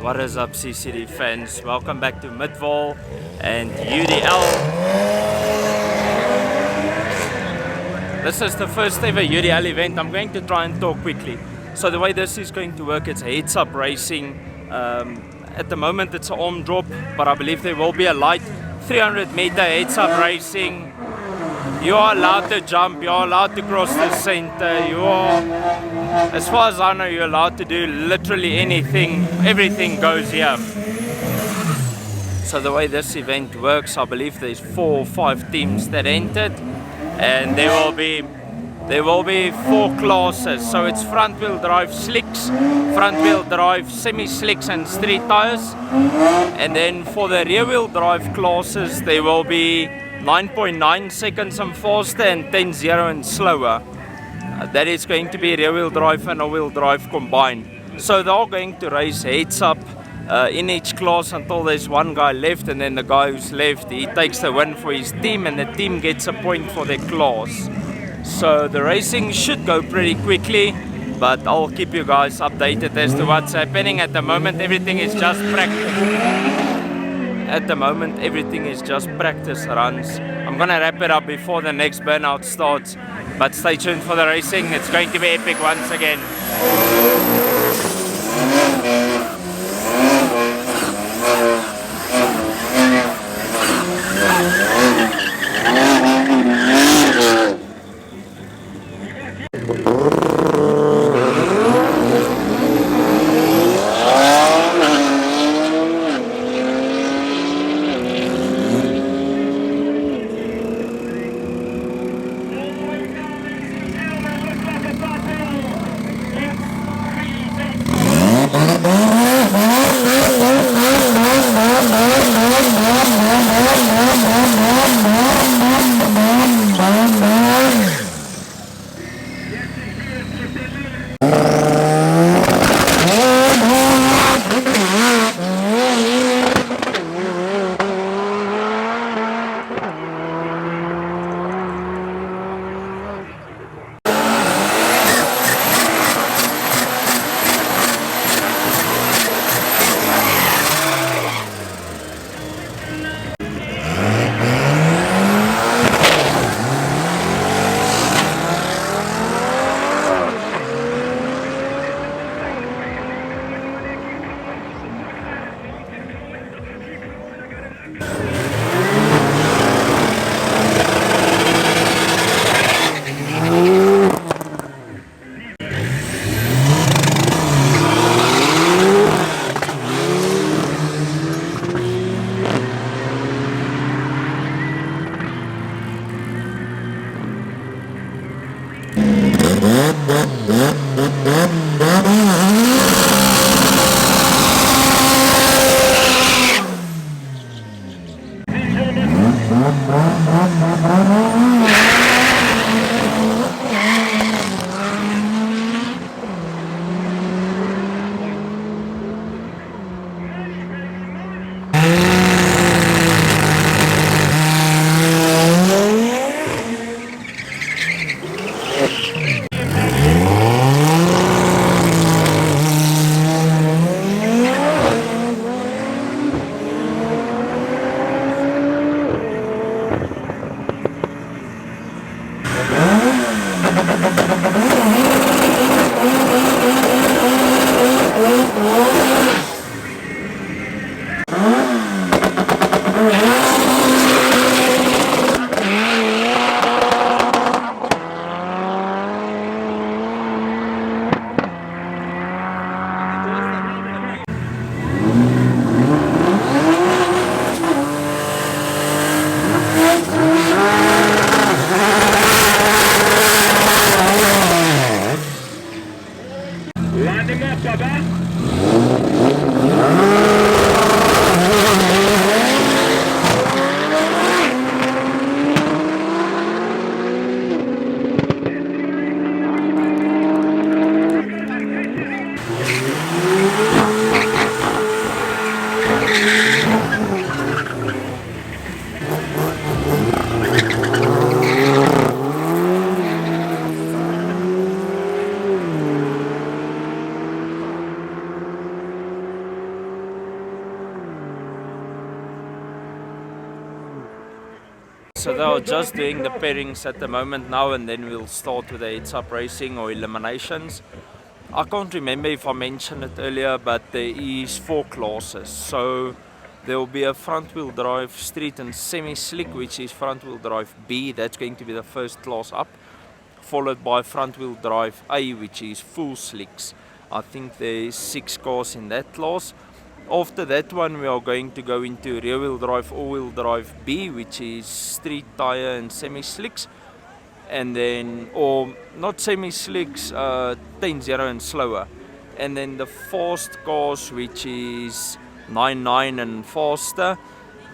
What is up, CCD fans? Welcome back to Midvaal and UDL. This is the first ever UDL event. I'm going to try and talk quickly. So the way this is going to work, it's heads-up racing. At the moment it's an arm drop, but I believe there will be a light 300-meter heads-up racing. You are allowed to jump, you are allowed to cross the center, you are, as far as I know, you're allowed to do literally anything. Everything goes here. So the way this event works, I believe there's 4 or 5 teams that entered, and there will be 4 classes. So it's front wheel drive slicks, front wheel drive semi-slicks and street tires, and then for the rear wheel drive classes there will be 9.9 seconds and faster and 10.0 and slower. That is going to be rear wheel drive and all-wheel drive combined. So they're going to race heads up in each class until there's one guy left, and then the guy who's left, he takes the win for his team, and the team gets a point for their class. So the racing should go pretty quickly, but I'll keep you guys updated as to what's happening. At the moment everything is just practice. At the moment everything is just practice runs. I'm gonna wrap it up before the next burnout starts, but stay tuned for the racing. It's going to be epic once again. So they are just doing the pairings at the moment now, and then we'll start with the heads-up racing or eliminations. I can't remember if I mentioned it earlier, but there is 4 classes. So there will be a front-wheel drive street and semi-slick, which is front-wheel drive B. That's going to be the first class up, followed by front-wheel drive A, which is full slicks. I think there is 6 cars in that class. After that one, we are going to go into rear-wheel drive, all-wheel drive B, which is street tire and semi-slicks, and then, or not semi-slicks, 10-0 and slower. And then the fast cars, which is 9-9 and faster,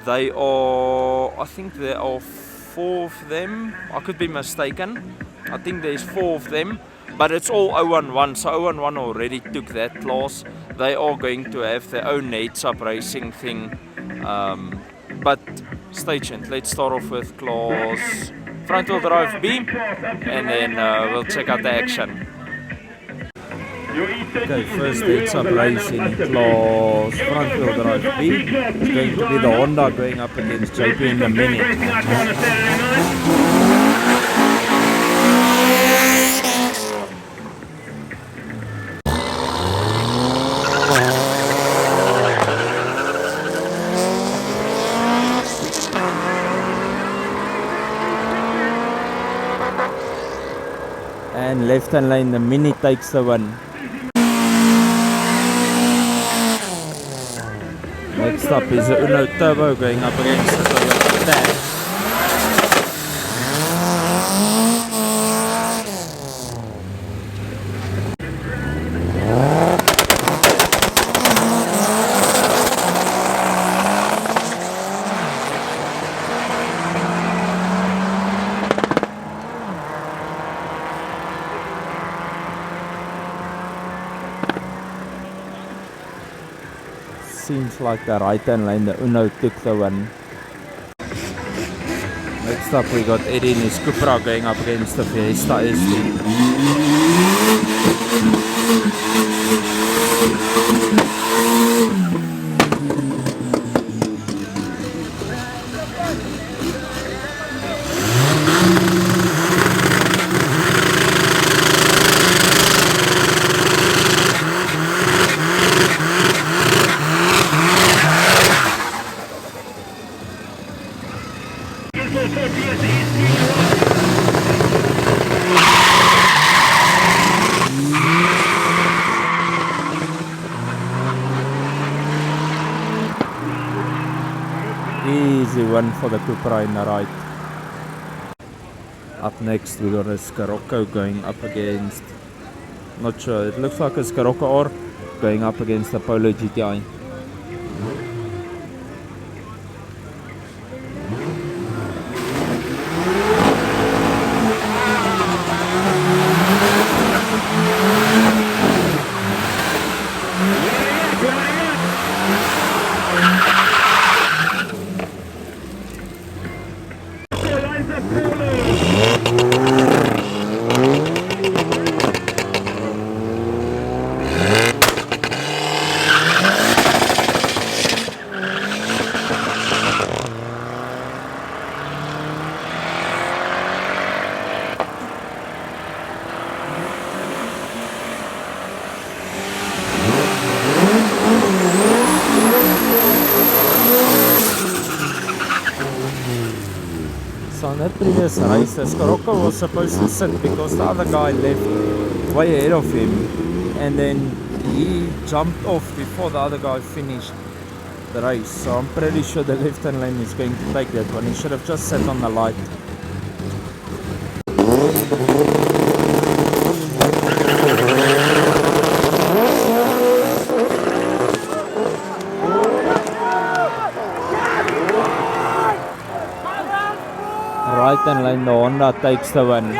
they are, I think there are 4 of them. I could be mistaken. I think there's 4 of them. But it's all 011, so 011 already took that class. They are going to have their own heads-up racing thing. But stay tuned. Let's start off with class front-wheel drive B, and then we'll check out the action. Okay, first heads-up racing class front-wheel drive B. It's going to be the Honda going up against JP in the Mini. And left hand lane, the Mini takes the win. Next up is the Uno Turbo going up against the Toyota Tag. Seems like the right hand lane, the Uno took the win. Next up we got Eddie in his Cupra going up against the Fiesta ST. Easy one for the Cupra in the right. Up next we got a Scirocco going up against, not sure, it looks like a Scirocco R going up against the Polo GTI. On that previous race, the Scirocco was supposed to sit because the other guy left way ahead of him, and then he jumped off before the other guy finished the race. So I'm pretty sure the left hand lane is going to take that one. He should have just sat on the light. Right hand lane, the Honda takes the win.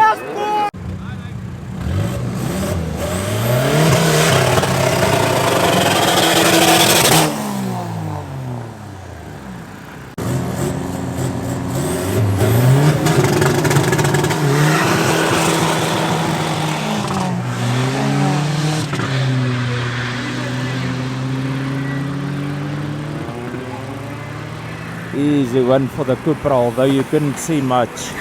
Easy win for the Cupra, although you couldn't see much.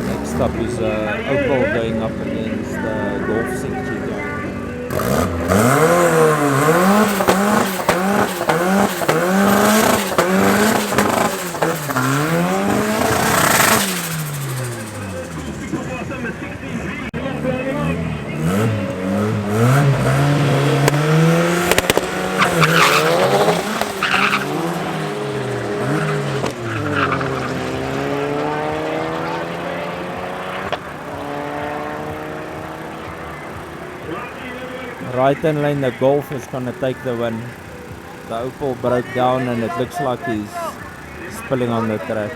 Next up is Opel going up against Golf 6 GTI. Right hand lane, the Golf is going to take the win. The Opel broke down and it looks like he's spilling on the track.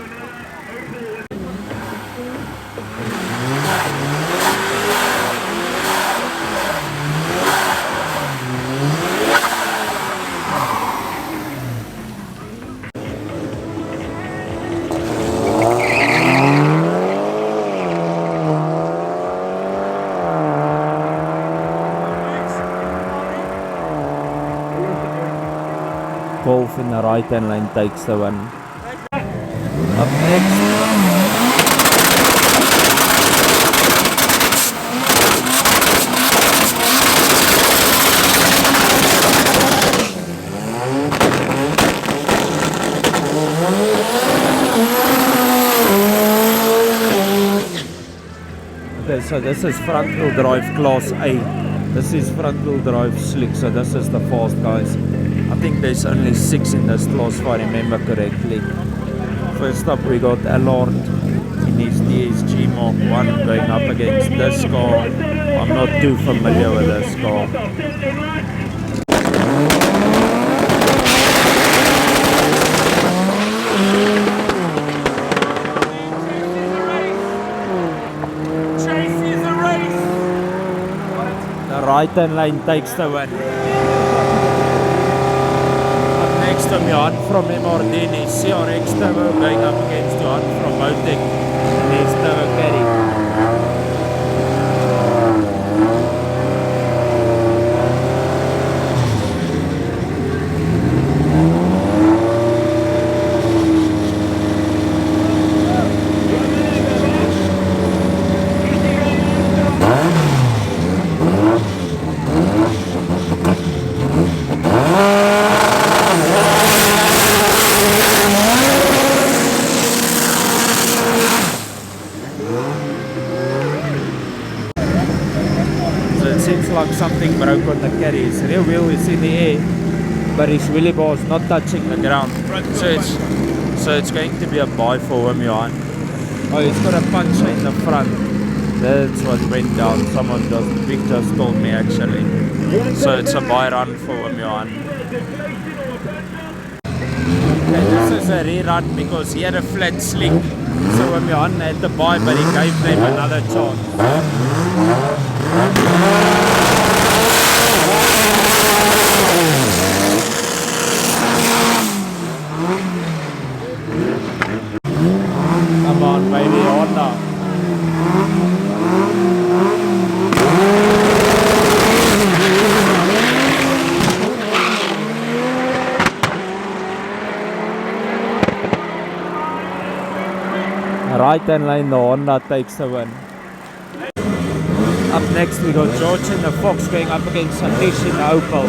Golf in the right hand lane takes the win. Up next, okay, so this is front wheel drive class A. This is front wheel drive slick, so this is the fast guys. I think there's only 6 in this class if I remember correctly. First up we got Allard in his DSG Mark 1 going up against this car. I'm not too familiar with this car. The right hand lane takes the win. From Johan from MRD and his CRX Turbo going up against Johan from Motec and his Turbo Caddy. Like something broke on the caddy. His rear wheel is in the air, but his wheelie bar is not touching the ground. So it's going to be a buy for him, Johan. Oh, he's got a puncture in the front. That's what went down. Someone just told me actually. So it's a buy run for him, Johan. Okay, this is a rerun because he had a flat slick. So Johan had to buy, but he gave them another chance. Come on, baby, Honda. Right hand lane, the Honda takes the win. Up next we got George and the Fox going up against Satish in the Opel.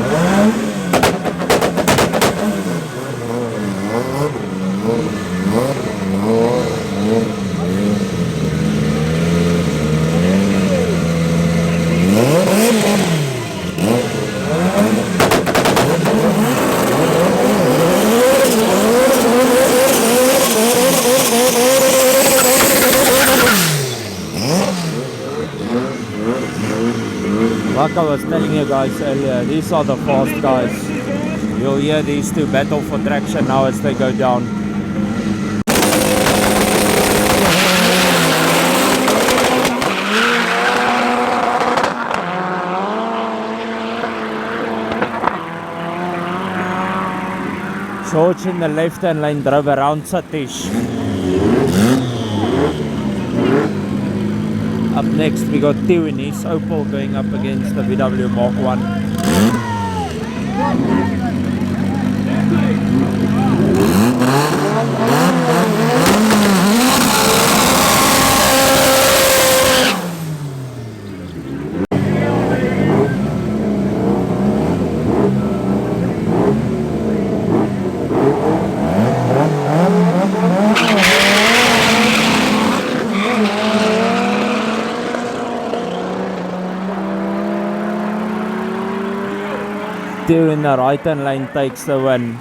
Like I was telling you guys earlier, these are the fast guys. You'll hear these two battle for traction now as they go down. George in the left-hand lane drove around Satish. Up next we got Theo in his Opel going up against the VW Mark 1. Two in the right hand lane takes the win.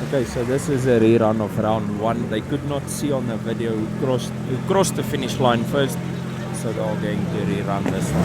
Okay, so this is a rerun of round 1. They could not see on the video who crossed the finish line first, so they're all going to rerun this one.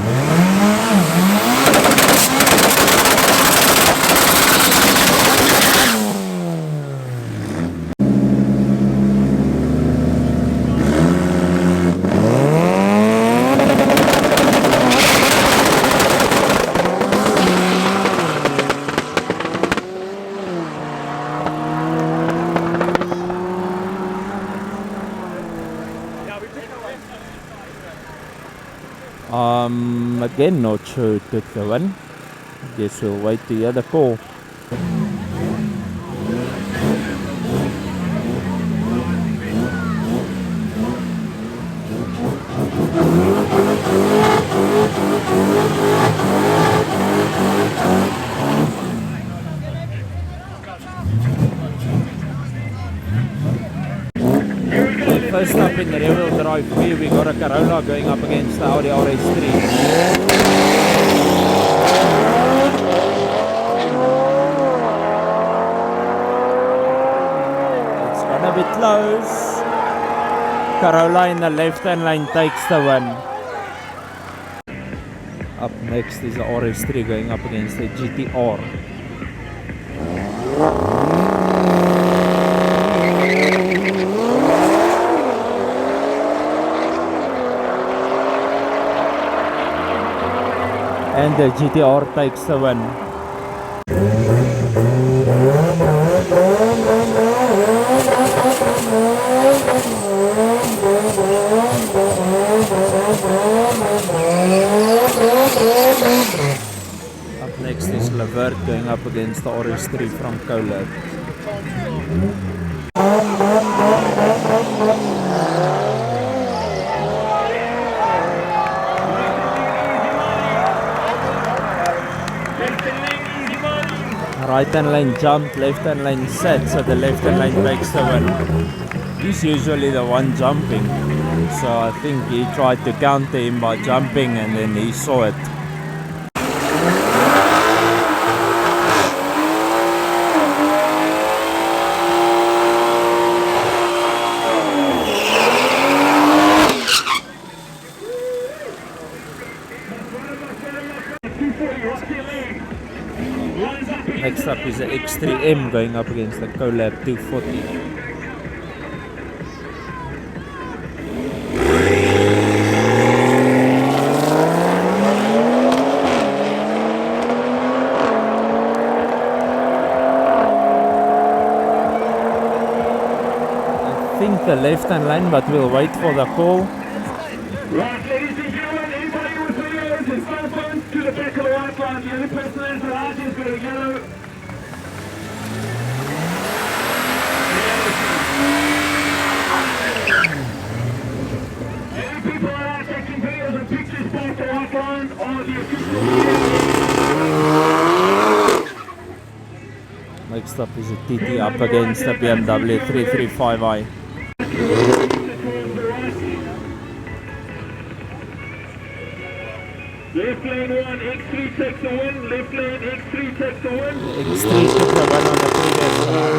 Again, not sure who took the win. Guess we'll wait to hear the call. First up in the rear-wheel drive here, we got a Corolla going up against the Audi RS3. It's gonna be close. Corolla in the left-hand lane takes the win. Up next is the RS3 going up against the GTR. And the GTR takes the win. Up next is Levert going up against the RS3 from Colab. Right hand lane jumped, left hand lane set, so the left hand lane takes the win. He's usually the one jumping, so I think he tried to counter him by jumping and then he saw it. Next up is the X3M going up against the Colab 240. I think the left hand line, but we'll wait for the call. Right, ladies and gentlemen, anybody with videos and cell phones to the back of the white line. The only person that's allowed is got a yellow. Any people that are taking videos and pictures back the white line are the official. Next up is a TT up against the BMW 335i. Left lane 1, X3 takes the win. Left lane, X3 takes the win. X3 took the win on the previous one.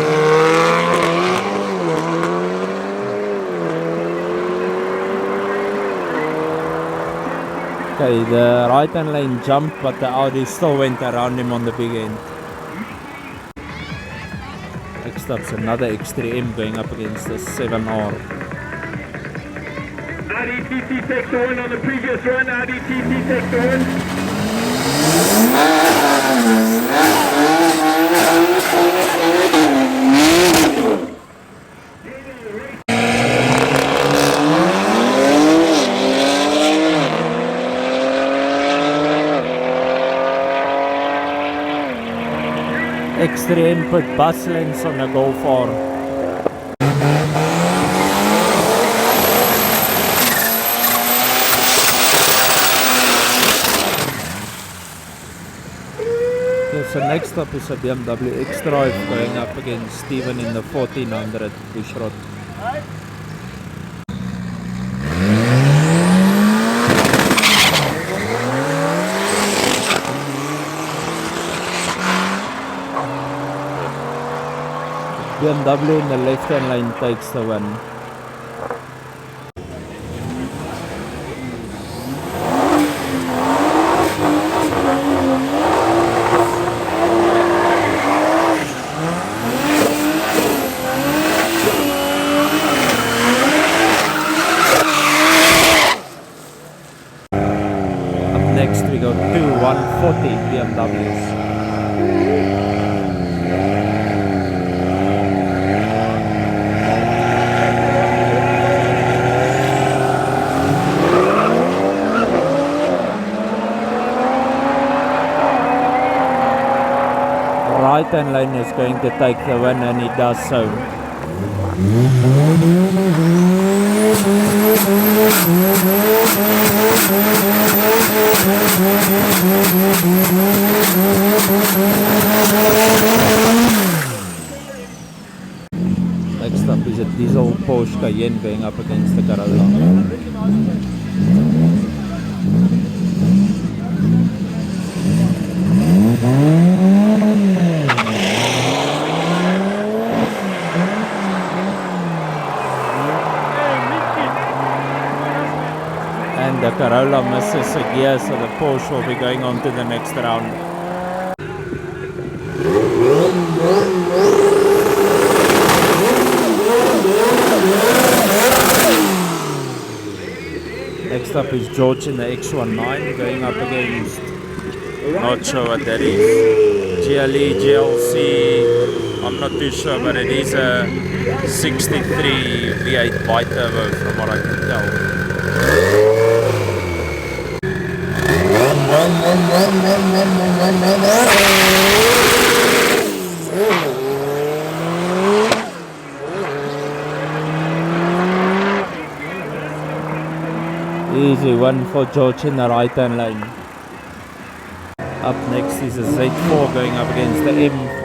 Okay, the right hand lane jumped, but the Audi still went around him on the big end. Next up's another X3M going up against the 7R. RDTT takes the win on the previous run. RDTT takes the win. Extra input bus lens on the Golf R. So next up is a BMW X-Drive going up against Steven in the 1400 Bushrod. BMW in the left-hand lane takes the win. Next we got two 140 BMWs. Right hand lane is going to take the win, and he does so. Next up is a diesel Porsche Cayenne going up against the Corolla. And the Corolla misses a gear, so the Porsche will be going on to the next round. Next up is George in the X19 going up against, not sure what that is, GLE, GLC, I'm not too sure, but it is a 63 V8 bi-turbo from what I can tell. Easy one for George in the right hand lane. Up next is a Z4 going up against the M4.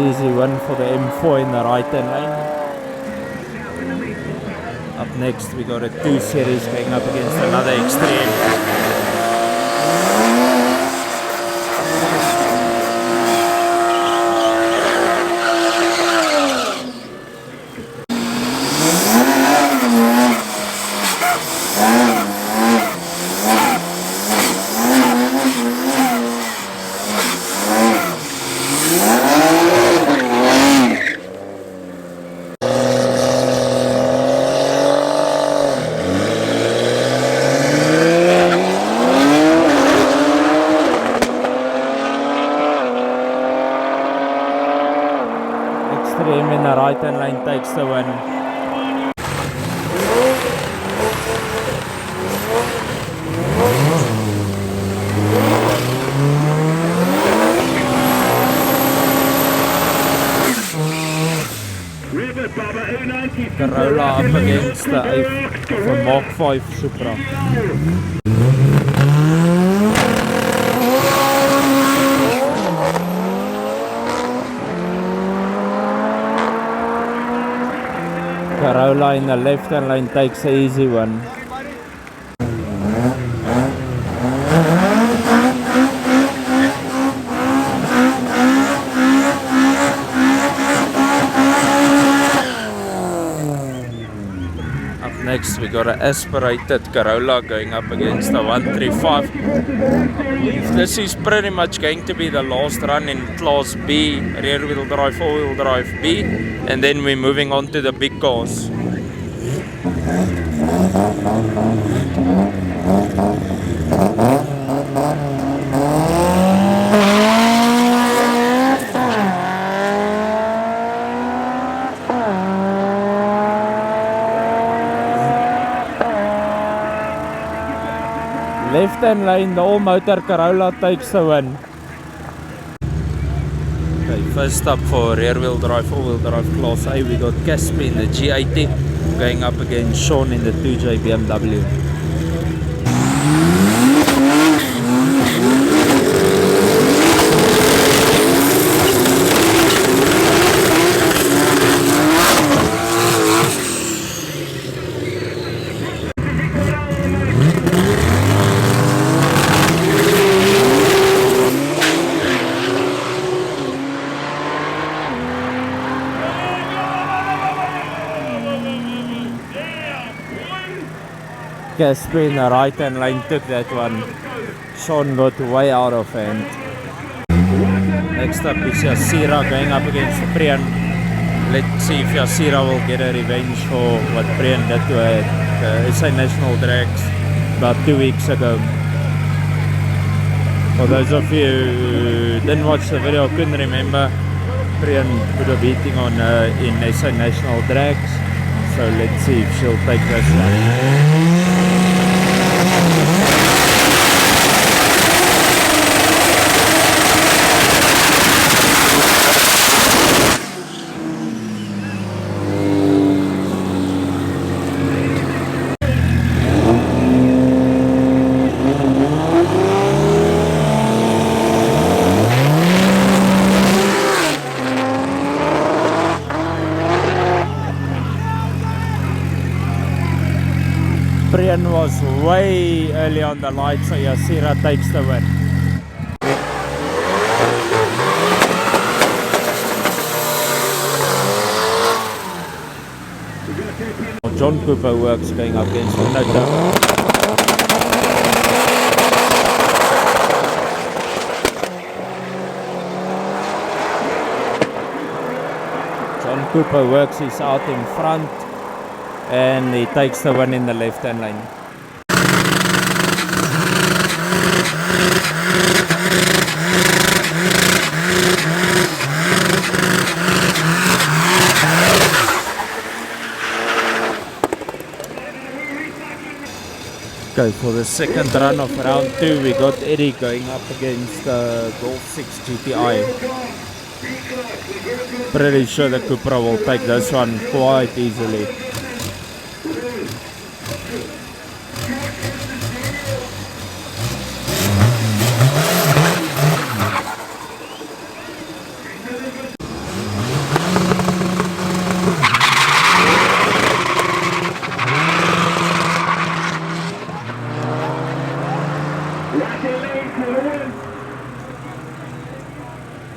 Easy one for the M4 in the right hand lane. Up next we got a 2 Series going up against another Extreme. Extreme in the right hand lane takes the win. Corolla up against the Mark 5 Supra. Corolla in the left hand lane takes an easy one. Up next we got an aspirated Corolla going up against the 135. This is pretty much going to be the last run in Class B, rear wheel drive, 4-wheel drive B, and then we're moving on to the big cars. left-hand lane, the all-motor Corolla takes the win. Okay, first up for rear-wheel drive, all-wheel drive Class A, we got Caspi in the G80 going up against Sean in the 2J BMW. Casper in the right hand lane took that one. Sean got way out of hand. Next up is Yasira going up against Priyan. Let's see if Yasira will get a revenge for what Priyan did to her at SA National Drags about 2 weeks ago. For those of you who didn't watch the video, couldn't remember, Priyan put a beating on her in SA National Drags. So let's see if she'll take this one. Priyan was way early on the light, so Yasira takes the win. John Cooper works going up against Minota. John Cooper works is out in front. And he takes the win in the left-hand lane. Okay, for the second run of round 2, we got Eddie going up against the Golf 6 GTI. Pretty sure the Cupra will take this one quite easily.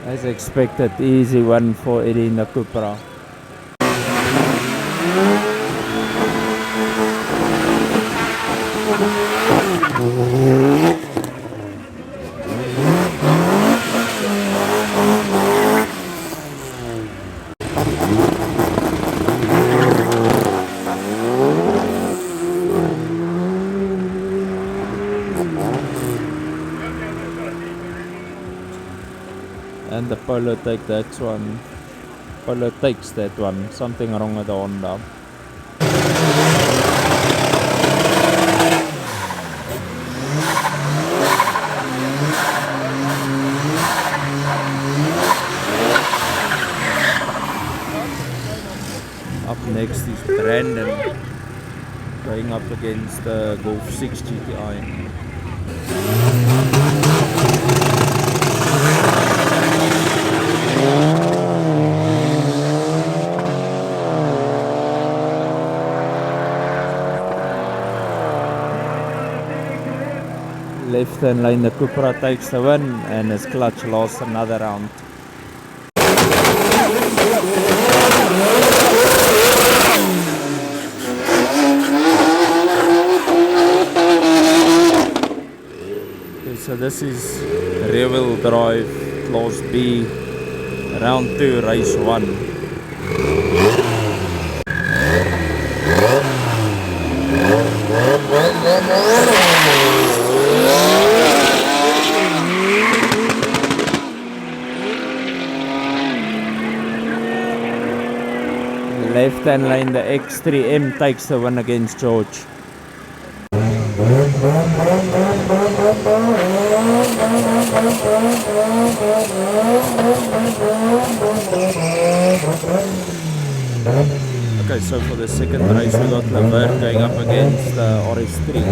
As expected, easy one for Eddie in the Cupra. And the Polo take that one. Polo takes that one. Something wrong with the Honda. Up next is Brandon going up against the Golf 6 GTI. Left hand lane, the Cupra takes the win and his clutch lasts another round. Okay, so this is rear wheel drive Class B, round 2, race 1. Left hand lane, the X3M takes the win against George. Okay, so for the second race we got Levert going up against RS3.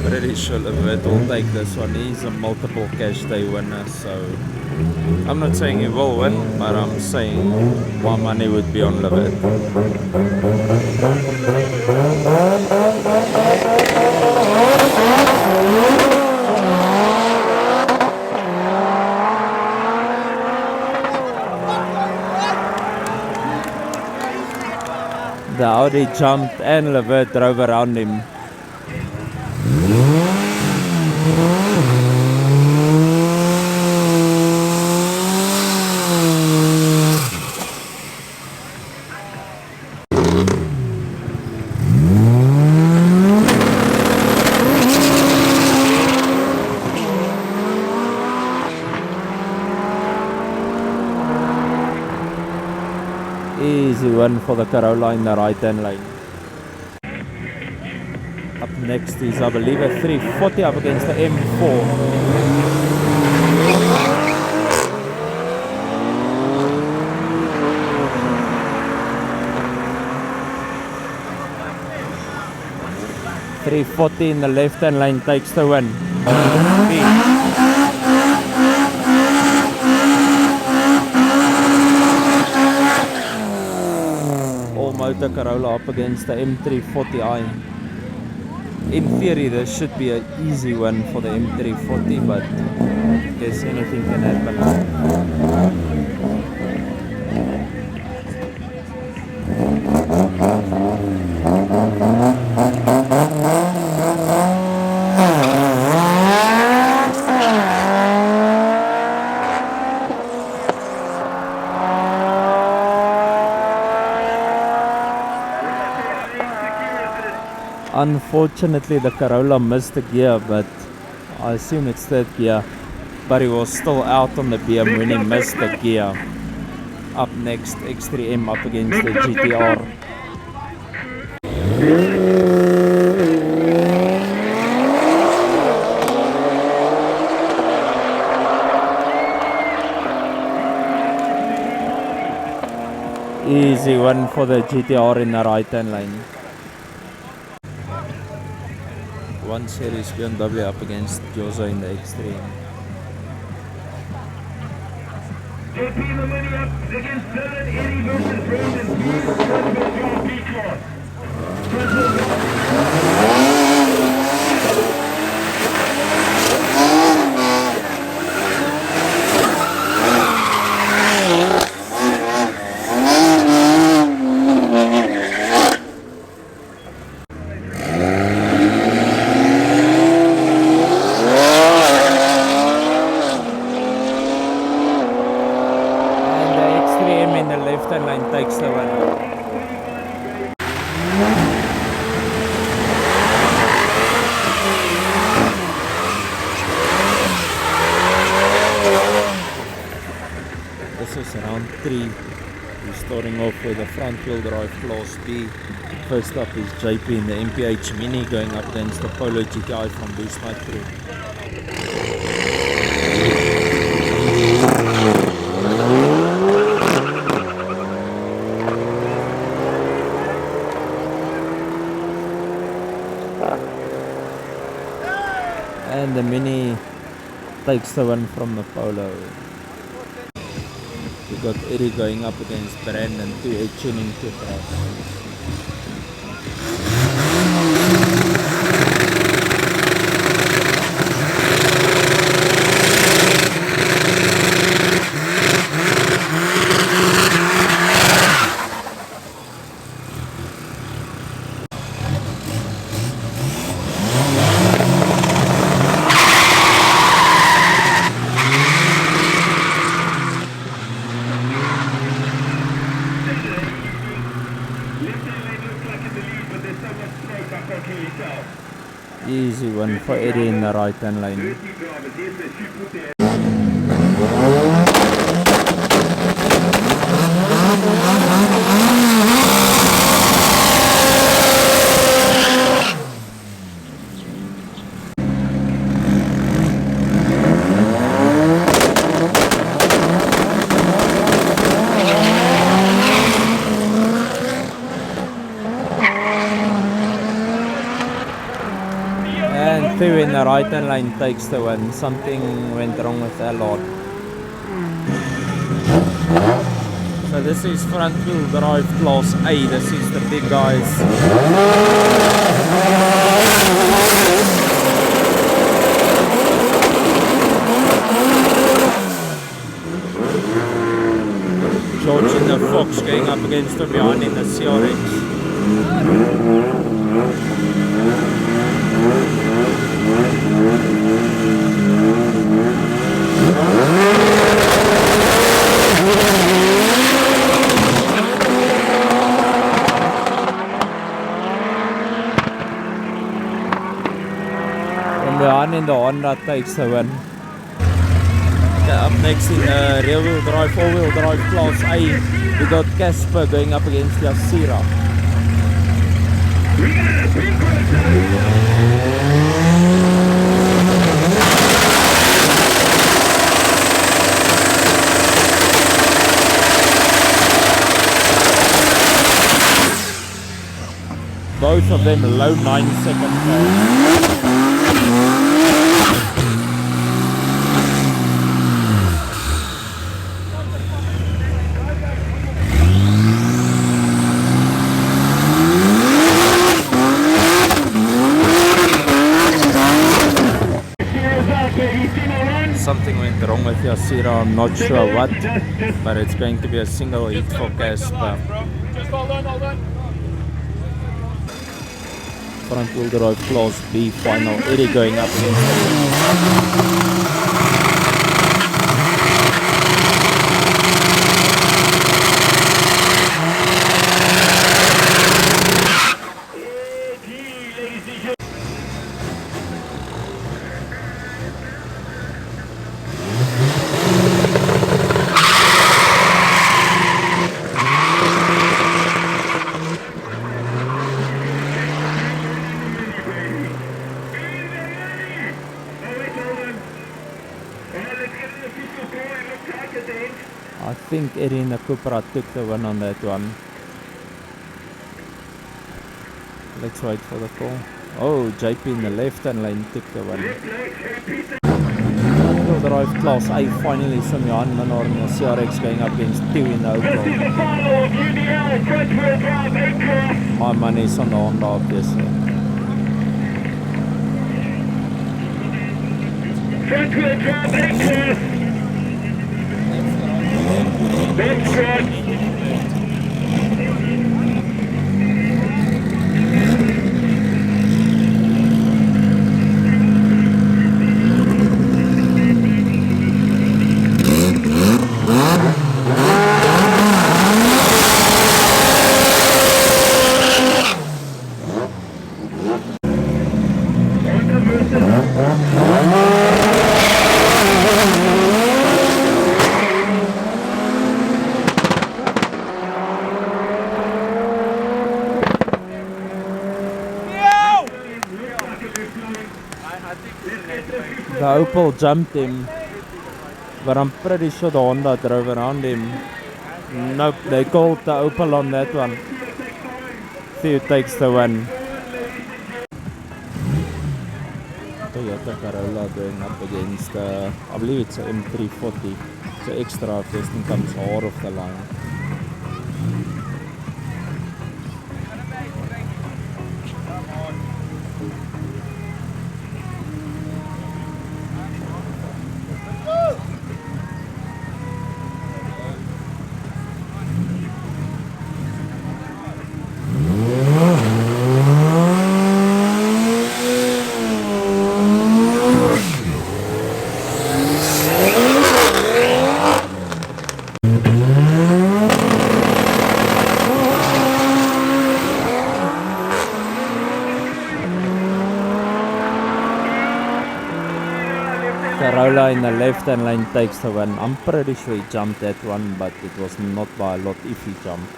Pretty sure Levert will take this one. He's a multiple cash day winner, so I'm not saying he will win, but I'm saying my money would be on Levert. The Audi jumped and Levert drove around him. Easy one for the Corolla in the right hand lane. Up next is, I believe, a 340 up against the M4. .340 in the left hand lane takes the win. The Corolla up against the M340i. In theory, this should be an easy one for the M340, but I guess anything can happen. Unfortunately, the Corolla missed the gear, but I assume it's third gear. But he was still out on the BM when he missed the gear. Up next, X3M up against the GTR. Easy one for the GTR in the right hand lane. 1 Series BMW up against Jozo in the X3M. JP the money up against Dylan, Eddie versus Brandon. Principal B class. Round 3, we're starting off with a front wheel drive Class B. First up is JP in the MPH Mini going up against the Polo GTI from Boost Night Crew. And the Mini takes the one from the Polo. We got Eddie going up against Brandon, 2 tuning to crash. Easy one for Eddie in the right hand lane. in the right hand lane takes the win. Something went wrong with that lot. So this is front wheel drive class A. This is the big guys. George in the Fox going up against the behind in the CRX. From behind in the Honda takes the win. Up next in the rear wheel drive, four wheel drive class A, we got Casper going up against Yasira. Both of them low 9-second cars. Something went wrong with Yasira, I'm not sure what, but it's going to be a single hit for Casper. Front wheel drive class B final, Eddie going up against the I think Eddie in the Cupra took the win on that one. Let's wait for the call. Oh, JP in the left hand lane took the win. Front wheel drive class A finally some Johan Minor in the CRX going up against 2 in the Opel. My money is on the Honda obviously. Front wheel drive A class. Next track. The Opel jumped him, but I'm pretty sure the Honda drove around him. Nope, they called the Opel on that one. See who takes the win. Toyota Corolla going up against, I believe it's an M340. So extra testing comes hard off the line. Corolla in the left hand lane takes the win. I'm pretty sure he jumped that one, but it was not by a lot if he jumped.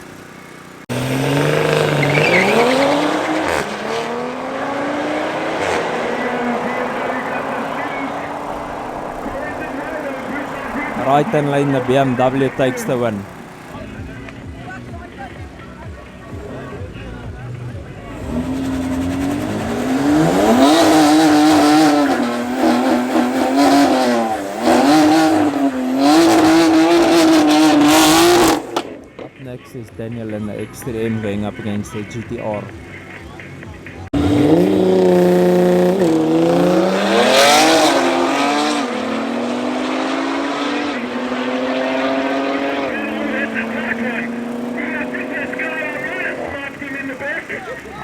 Right hand lane, the BMW takes the win. next is Daniel and the X3M going up against the GTR.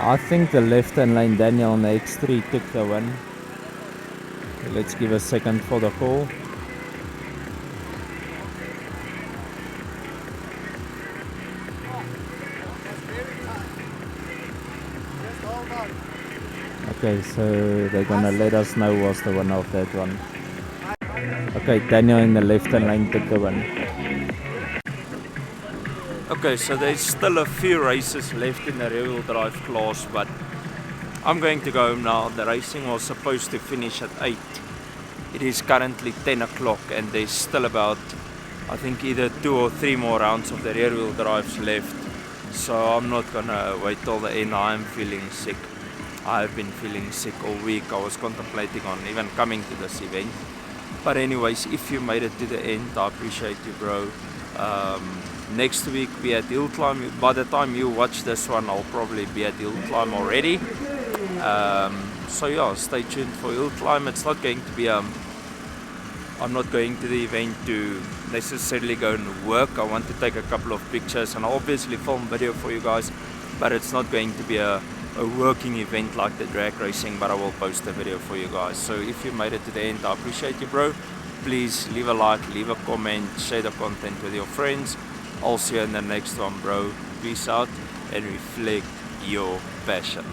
I think the left-hand lane Daniel on the X3 took the win. Let's give a second for the call. Okay, so they're gonna let us know what's the winner of that one. Okay, Daniel in the left-hand lane took the win. Okay, so there's still a few races left in the rear-wheel drive class, but I'm going to go home now. The racing was supposed to finish at 8. It is currently 10 o'clock and there's still about, I think, either 2 or 3 more rounds of the rear-wheel drives left. So I'm not gonna wait till the end. I'm feeling sick. I've been feeling sick all week. I was contemplating on even coming to this event. But anyways, if you made it to the end, I appreciate you, bro. Next week be at Hill Climb. By the time you watch this one, I'll probably be at Hill Climb already. So yeah, stay tuned for Hill Climb. It's not going to be I'm not going to the event to necessarily go and work. I want to take a couple of pictures and obviously film video for you guys, but it's not going to be a working event like the drag racing, but I will post a video for you guys. So if you made it to the end, I appreciate you, bro. Please leave a like, leave a comment, share the content with your friends. I'll see you in the next one, bro. Peace out and reflect your passion.